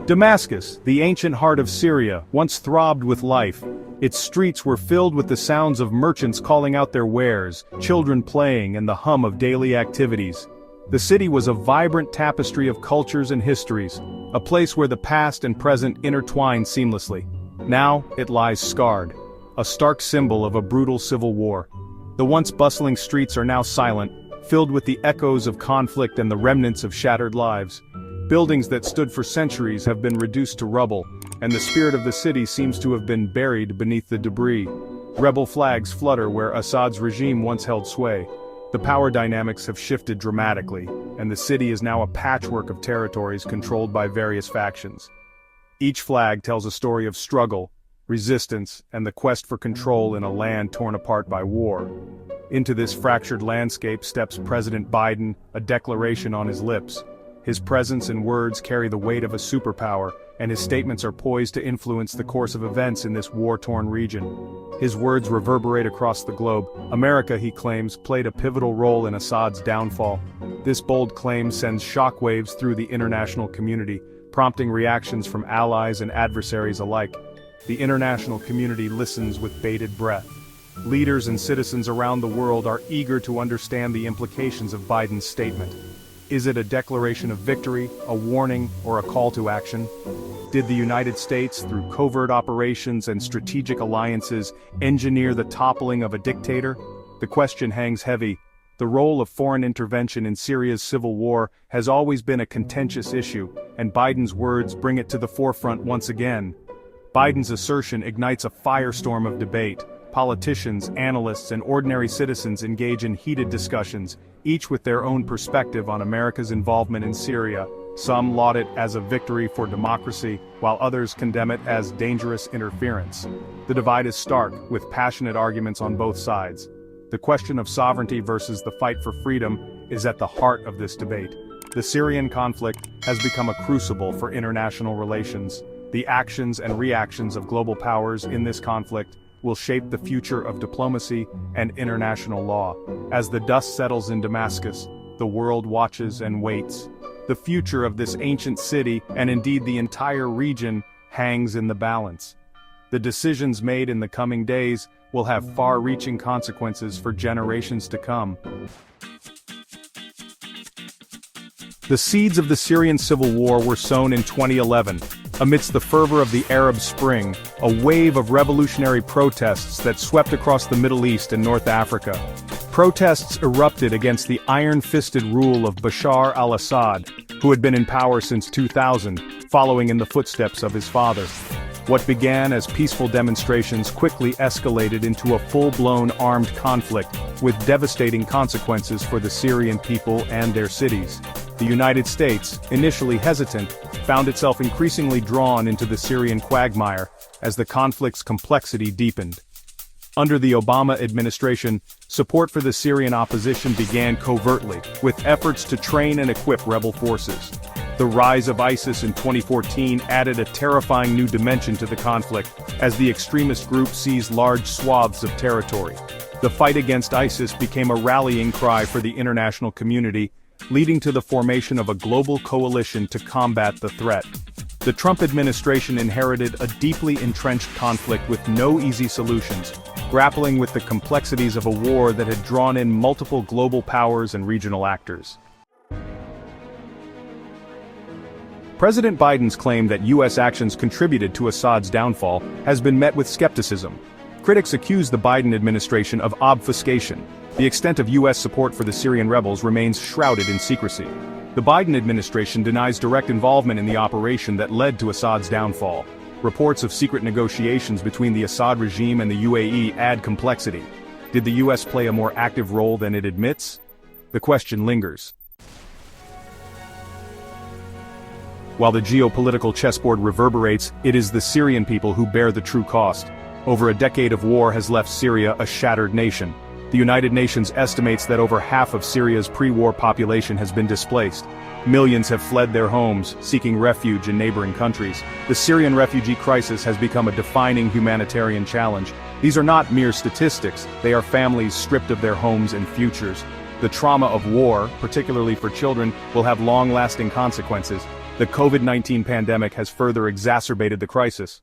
Damascus, the ancient heart of Syria, once throbbed with life. Its streets were filled with the sounds of merchants calling out their wares, children playing, and the hum of daily activities. The city was a vibrant tapestry of cultures and histories, a place where the past and present intertwined seamlessly. Now, it lies scarred, a stark symbol of a brutal civil war. The once bustling streets are now silent, filled with the echoes of conflict and the remnants of shattered lives. Buildings that stood for centuries have been reduced to rubble, and the spirit of the city seems to have been buried beneath the debris. Rebel flags flutter where Assad's regime once held sway. The power dynamics have shifted dramatically, and the city is now a patchwork of territories controlled by various factions. Each flag tells a story of struggle, resistance, and the quest for control in a land torn apart by war. Into this fractured landscape steps President Biden, a declaration on his lips. His presence and words carry the weight of a superpower, and his statements are poised to influence the course of events in this war-torn region. His words reverberate across the globe. America, he claims, played a pivotal role in Assad's downfall. This bold claim sends shockwaves through the international community, prompting reactions from allies and adversaries alike. The international community listens with bated breath. Leaders and citizens around the world are eager to understand the implications of Biden's statement. Is it a declaration of victory, a warning, or a call to action? Did the United States, through covert operations and strategic alliances, engineer the toppling of a dictator? The question hangs heavy. The role of foreign intervention in Syria's civil war has always been a contentious issue, and Biden's words bring it to the forefront once again. Biden's assertion ignites a firestorm of debate. Politicians, analysts, and ordinary citizens engage in heated discussions, each with their own perspective on America's involvement in Syria. Some laud it as a victory for democracy, while others condemn it as dangerous interference. The divide is stark, with passionate arguments on both sides. The question of sovereignty versus the fight for freedom is at the heart of this debate. The Syrian conflict has become a crucible for international relations. The actions and reactions of global powers in this conflict will shape the future of diplomacy and international law. As the dust settles in Damascus, the world watches and waits. The future of this ancient city, and indeed the entire region, hangs in the balance. The decisions made in the coming days will have far-reaching consequences for generations to come. The seeds of the Syrian civil war were sown in 2011. Amidst the fervor of the Arab Spring, a wave of revolutionary protests that swept across the Middle East and North Africa. Protests erupted against the iron-fisted rule of Bashar al-Assad, who had been in power since 2000, following in the footsteps of his father. What began as peaceful demonstrations quickly escalated into a full-blown armed conflict, with devastating consequences for the Syrian people and their cities. The United States, initially hesitant, found itself increasingly drawn into the Syrian quagmire as the conflict's complexity deepened. Under the Obama administration, support for the Syrian opposition began covertly, with efforts to train and equip rebel forces. The rise of ISIS in 2014 added a terrifying new dimension to the conflict, as the extremist group seized large swaths of territory. The fight against ISIS became a rallying cry for the international community, leading to the formation of a global coalition to combat the threat. The Trump administration inherited a deeply entrenched conflict with no easy solutions, grappling with the complexities of a war that had drawn in multiple global powers and regional actors. President Biden's claim that U.S. actions contributed to Assad's downfall has been met with skepticism. Critics accuse the Biden administration of obfuscation. The extent of U.S. support for the Syrian rebels remains shrouded in secrecy. The Biden administration denies direct involvement in the operation that led to Assad's downfall. Reports of secret negotiations between the Assad regime and the UAE add complexity. Did the U.S. play a more active role than it admits? The question lingers. While the geopolitical chessboard reverberates, it is the Syrian people who bear the true cost. Over a decade of war has left Syria a shattered nation. The United Nations estimates that over half of Syria's pre-war population has been displaced. Millions have fled their homes, seeking refuge in neighboring countries. The Syrian refugee crisis has become a defining humanitarian challenge. These are not mere statistics, they are families stripped of their homes and futures. The trauma of war, particularly for children, will have long-lasting consequences. The COVID-19 pandemic has further exacerbated the crisis.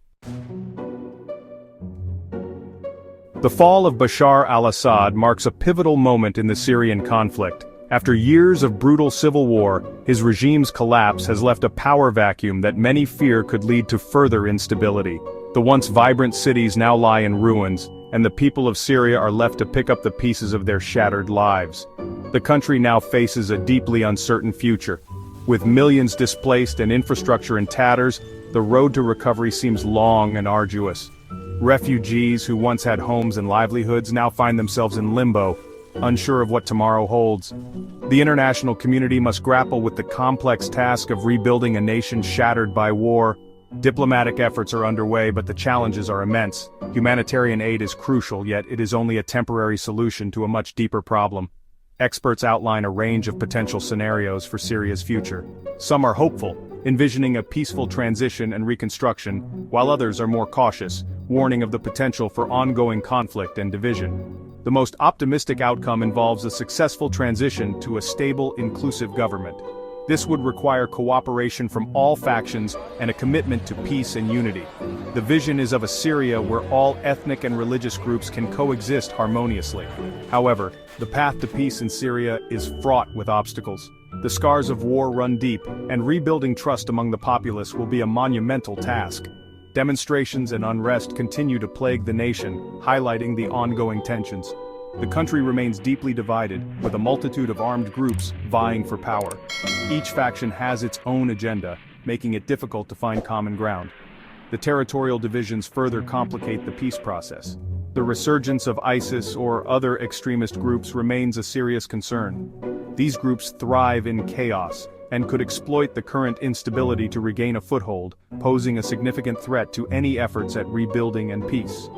The fall of Bashar al-Assad marks a pivotal moment in the Syrian conflict. After years of brutal civil war, his regime's collapse has left a power vacuum that many fear could lead to further instability. The once vibrant cities now lie in ruins, and the people of Syria are left to pick up the pieces of their shattered lives. The country now faces a deeply uncertain future. With millions displaced and infrastructure in tatters, the road to recovery seems long and arduous. Refugees who once had homes and livelihoods now find themselves in limbo, unsure of what tomorrow holds. The international community must grapple with the complex task of rebuilding a nation shattered by war. Diplomatic efforts are underway, but the challenges are immense. Humanitarian aid is crucial, yet it is only a temporary solution to a much deeper problem. Experts outline a range of potential scenarios for Syria's future. Some are hopeful, envisioning a peaceful transition and reconstruction, while others are more cautious, warning of the potential for ongoing conflict and division. The most optimistic outcome involves a successful transition to a stable, inclusive government. This would require cooperation from all factions and a commitment to peace and unity. The vision is of a Syria where all ethnic and religious groups can coexist harmoniously. However, the path to peace in Syria is fraught with obstacles. The scars of war run deep, and rebuilding trust among the populace will be a monumental task. Demonstrations and unrest continue to plague the nation, highlighting the ongoing tensions. The country remains deeply divided, with a multitude of armed groups vying for power. Each faction has its own agenda, making it difficult to find common ground. The territorial divisions further complicate the peace process. The resurgence of ISIS or other extremist groups remains a serious concern. These groups thrive in chaos, and could exploit the current instability to regain a foothold, posing a significant threat to any efforts at rebuilding and peace.